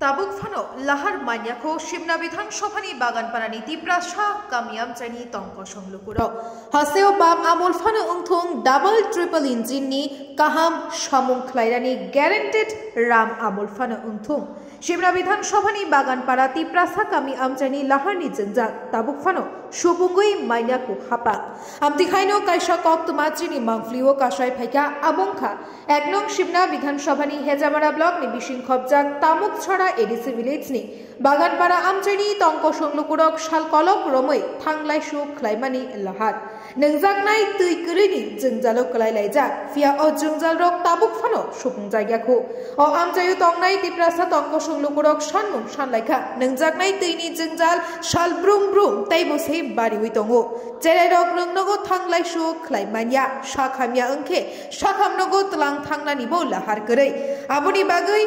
Tabuk फानो लाहार मान्याखौ शिमना विधानसभानि बागानपारानि Tiprasa गामियामचाइनि तंक संलुकुराव हासेव balm आमोल फानो उंथुं डाबल ट्रिपल इंजिननि काहाम सामुं ख्लायरानि ग्यारेन्टेड राम आमोल फानो उंथुं शिमना विधानसभानि बागानपारा तिप्रासा गामियामचाइनि लाहारनि जंजाल ताबुक फानो सुबुंगुई मान्याखौ हापा आमतिखायनो कायसा कक्तमाचिनि मांफ्लिओ कासाय फाइका आबंखा एक नং शिमना विधानसभानि हेजामारा ब्लकनि बिसिंखबजाक तामुकछड़ा एडिसि विलेजनि बागानपारा आमचाइनि तंक संलुकुरक सालकलक रमै थांलायसु ख्लायमानि लाहार नोंजागनाय तैकरिनि जोंजालो कलायलायजा फिया अ जोंजालरक ताबुक फानो सुपुं जायगाखौ अ आमचाइयो तंनाय तिप्रासा तंक संलुकुरक सानमुं सानलायखा नोंजागनाय तैनि जोंजाल साल ब्रुम ब्रुम तैबोसे बारिवै दङो जेरायरक नोंनगो थांलायसु ख्लायमानिया साखामिया अंखे साखामनगो तलां थांनानिबो लाहार करै आबुनि बागै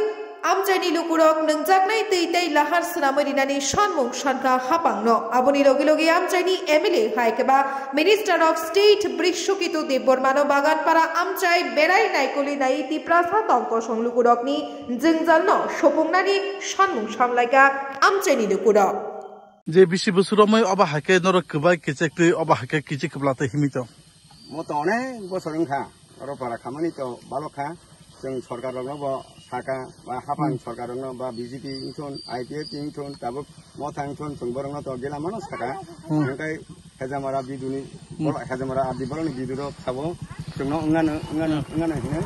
आमचाइनि लुकुरक नोंजागनाय तैतै लाहार सनामरिनानि सानमुं सानखा हापांनो आबुनि लगे लगे आमचाइनि एमएलए हायकेबा मिनिस्टार अफ स्टेट बृषकितु देबबर्मानो बागानपारा आमचाइ बेराय नायकलि नाय तिप्रासा तंक संलुकुरकनि जोंजालनो सपुंनानि सानमुं सामलायगा आमचाइनि लुकुरक जे बिसि बोसोरावमै अबा हाके नरक गोबाय केचेक्टै अबा हाके किचि कब्लाते हिमित मत अनेक बोसोरखा रपारा खामानि तो बालखा जों सरकारनो साका बा हापां सरकारनो बा बीजेपी इंथन आईपीएफ इंथन ताबो मथा इंथन जोंबरनो तो गेलामानो साका ओंखाय हेजामारा बिदुनि हेजामारा आदि बरनि बिदुरो खाबो जोंनो अंगानो हिनो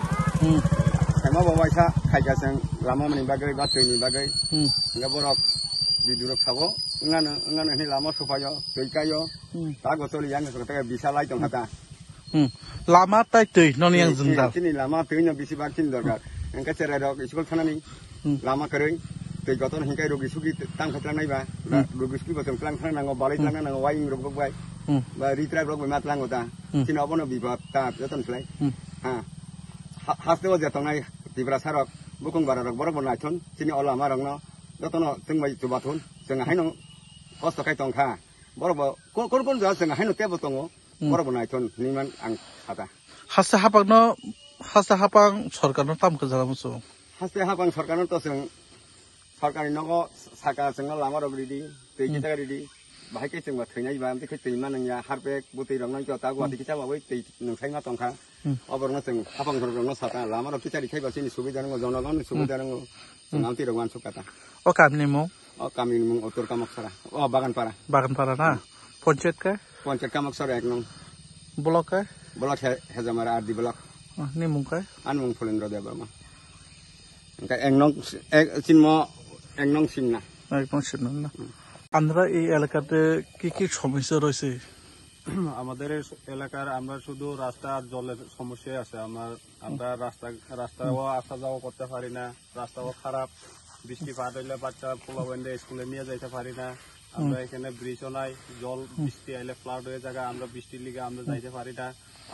साइमा बाबायसा खायगाजों लामामनि बागै बाथैनि बागै ओंगा बरक बिदुरो खाबो अंगानो हिनो लामा सफायो दैकायो ता गतलि यां सकता बिसालाय दं हाता लामा ताइतै ननि आं जोंदा तिनि लामा तैनो बिसिबा किन दरकार एंका चेरायरक स्कुल थानानि लामा करै दै गतन हिंकाय रोगि सुगि तां खतलानायबा रोगि सुगि बतन क्लां थांनांगौ बालै थांनांगौ वाइं रोग बाय बा रिट्राइब रोग मातलांगौ ता तिन अबनो बिबाद ता जतन फ्लाय हा हास्तेव जतनाय दिब्रा सारक बुकुं बारक बरक बनायथन तिनि अलामा रंनो जतन जोंबाय जुबाथन जों हायनो खस्थ खाय तंखा बरक कोन जा जों हायनो तेबो तंगो बरक बनायथन निमान आं हाता हास्ते हापां सरकारनो तामखो जालामसो हास्ते हापां सरकारनो तो जों सरकारनि नगो साका जों लामा रग रेडी दै गिता रेडी बाहायके जों थैनाय बा आमते थैमा नंया हारबेक बुतै रंनाय जता गुवाहाटी किसा बाबै दै नोंसायमा तंखा अबरनो जों हापां सरकारनो साका लामा रग किसा रिखाय बासिनि सुबिदा नंगो जनगण सुबिदा नंगो जों आमते रगमान सुकाता अ कामनि मु उत्तर कामकसरा अ बागानपारा ना पंचायत कामकसरा एक नং ब्लक हेजामारा आदि ब्लक निमुंखाय आनमुं फुलेन्द्र देबबर्मा ओंखाय এক নং সিমনা না আমরা এই এলাকাতে কি সমস্যা রয়েছে আমাদের এলাকার আমরা শুধু রাস্তা আর জলের সমস্যাই আছে আমরা রাস্তাও আসা যাওয়া করতে পারি না রাস্তাও খারাপ বৃষ্টি পাত হইলে বাচ্চা পোলাবেন্ডে স্কুলে নিয়ে যাইতে পারি না আমরা এখানে ব্রিজও নাই জল বৃষ্টি আইলে ফ্লাড হয়ে যায় আমরা বৃষ্টির লিগে আমরা যাইতে পারি না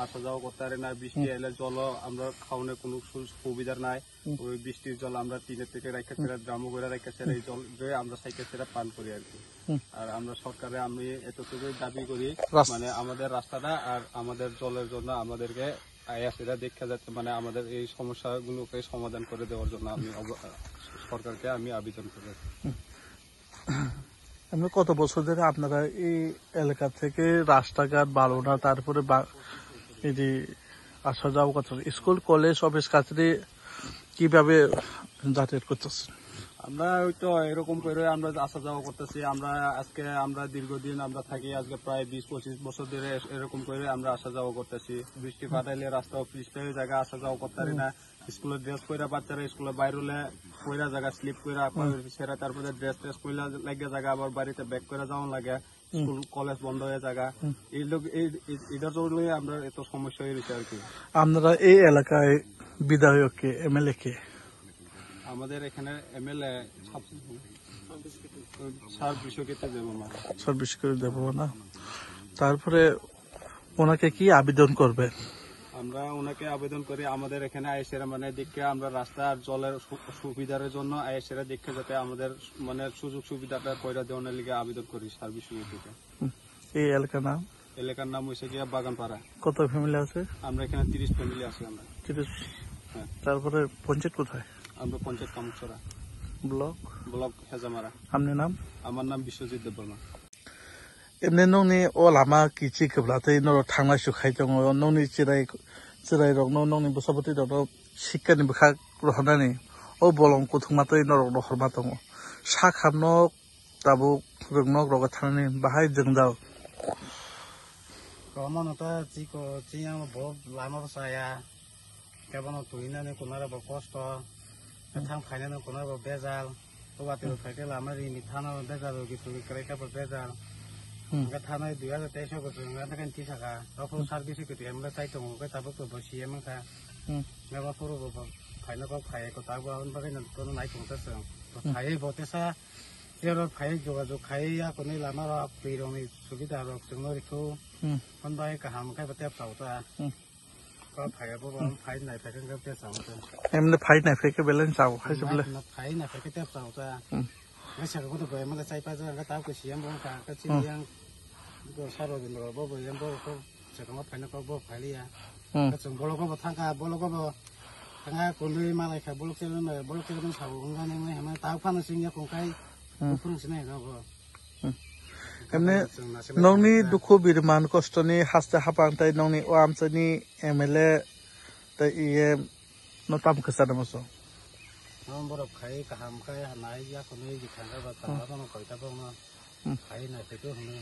আসা যাওয়া করতে পারি না বৃষ্টি আইলে জলও আমরা খাওয়ানোর কোনো সুবিধা নাই ওই বৃষ্টির জল আমরা টিনের থেকে রাখা ছেড়ে ড্রামও করে রাখা ছেড়ে এই জল দিয়ে আমরা সাইকেল ছেড়ে পান করি আর কি আর আমরা সরকারে আমি এতটুকুই দাবি করি মানে আমাদের রাস্তাটা আর আমাদের জলের জন্য আমাদেরকে আয়াসেরা দেখা যাচ্ছে মানে আমাদের এই সমস্যাগুলোকে সমাধান করে দেওয়ার জন্য আমি সরকারকে আমি আবেদন করি আমি কত বছর ধরে আপনারা এই এলাকা থেকে রাস্তাঘাট ভালো না তারপরে এটি আসা যাওয়া করতে স্কুল কলেজ অফিস কাছারি কিভাবে যাতায়াত করতেছেন আমরা ওই তো এরকম করে আমরা আসা যাওয়া করতেছি আমরা দীর্ঘদিন আমরা থাকি আজকে প্রায় 20-25 বছর ধরে এরকম করে আমরা আসা যাওয়া করতেছি বৃষ্টি পাঠাইলে রাস্তা পৃষ্ঠের জায়গা আসা যাওয়া করতে পারি না স্কুলের ড্রেস পরে বাচ্চারা স্কুলে বাইরে হলে পয়লা জায়গা স্লিপ করে সেরা তারপরে ড্রেস পয়লা লাগে জায়গা আবার বাড়িতে ব্যাক করে যাওয়া লাগে স্কুল কলেজ বন্ধ হয়ে জায়গা এটার জন্য আমরা এত সমস্যা হয়ে গেছে আর কি আপনারা এই এলাকায় বিধায়ক কে এমএলএ কে আমাদের এখানে এমএলএ সার বিষয়কে দেব না তারপরে ওনাকে কি আবেদন করবে আমরা ওনাকে আবেদন করি আমাদের এখানে আইএসএরা মানে দেখে আমরা রাস্তা আর জলের সুবিধার জন্য আইএসএরা দেখে যাতে আমাদের মানে সুযোগ সুবিধাটা কইরা দেওয়ার লিগে আবেদন করি সার বিষয়কে এই এলাকার নাম হইছে গিয়া বাগানপাড়া কত ফ্যামিলি আছে আমরা এখানে 30 ফ্যামিলি আছে আমরা 30 তারপরে পঞ্চায়েত কোথায় আমরা পঞ্চায়েত কামছড়া ব্লক হেজামারা आपनि नाम আমার নাম বিশ্বজিৎ দেববর্মা एमने नोंनि अ लामा किचि खोब्लाथाय नर थांनाय सुखाय दङ नोंनि चिराय रग नोंनि बसाबति दङ शिक्षानि बखा रहनानै अ बलं कुथुमातै नर नखरमा दङ सा खामनो दाबो रगनक रग थानानै बाहाय जोंदाव কমনতা চিয়া বহুত লামার চায়া কেবল তুইনানে কোনার কষ্ট থাম খাইনানে কোনার বেজাল তোবাতে ফাইতে লামার মিঠানো বেজাল কিছু ক্রেকা বেজাল থানায় 2023 বছর থাকেন 30 টাকা তখন সার্ভিসে কেটে আমরা তাই তো তাবো তো বসিয়ে মাখা নেবা পুরো ফাইনা ফাই তাবো বাকি তো নাই পৌঁছাছে ফাই বতেসা जेराव फाइ जगाजग खाइया कोनै लामा पेरंनि सुबिदा रक जोंनो रिखौ खनबाय गाहाम खायबा तेपसावता फाइयाबो फाइ नाय फाइखौ तेपसावता एमने फाइ नाय फाइखौ बेलेन्स आव खायजोबले फाइ नाय फाइखौ तेपसावता गासैखौबो तो गय मला चाइपा जों ताव को सियाम बं का चिनियां को सारो दिन बो बयम बो को जखमा फाइना को बो फाइलिया जों बलको थांगा बलको थांगा कोनै मालायखा बलक साव गाने मै हम ताव फानो सिंया कोंखाय एमने नोंनि दुखु बिरमान कष्टनि हास्ते हापांताय नोंनि ओआमचनि एमएलए त इए नताम खसादमसो नम्बर खाइ गाहाम खाइ हानाय या कोनै जिखांगा बा ताबा कयताबो खाइ नाय फेको हने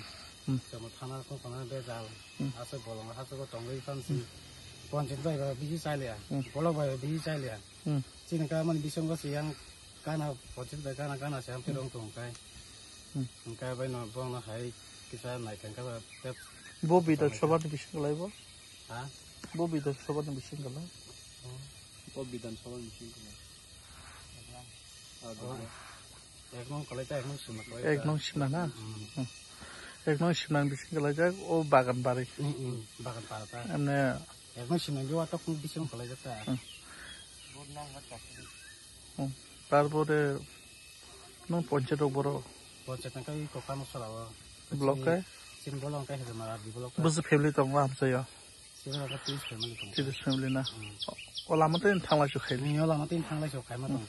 जम थाना को कोना बेजाल आसे बलं हासो तंगै फानसि पन्जित बाय बिजि चाइलिया बलक बाय बिजि चाइलिया चिनका मन बिसंग सियां गाना पचित बाय गाना सियां पेरं तंगाय ओंखाय बाय न बंग हाय किसा नाय खांगा बा तेप बो बिदर सभानि बिसिं गलायबो हा बो बिदर सभानि बिसिं गलाय ও বিধানসভা মিটিং एक नंग कलेजा एक नंग सिमना ना एक नंग सिमना बिसिं गलायजा ओ बागान बारि पारता एमने एक नंग सिमना जो आतो कुन बिसिं कलेजाता तारपरे नों पञ्चायत बरो पञ्चायत काई कोकानो सरावा ब्लॉक का सिन ब्लॉक का है हमारा बी ब्लॉक बस फैमिली दङ आमसाया सिरा का 30 फैमिली दङ 30 फैमिली ना अ लामातै थांलाय सुखाय नि लामातै थांलाय सुखाय मा दङ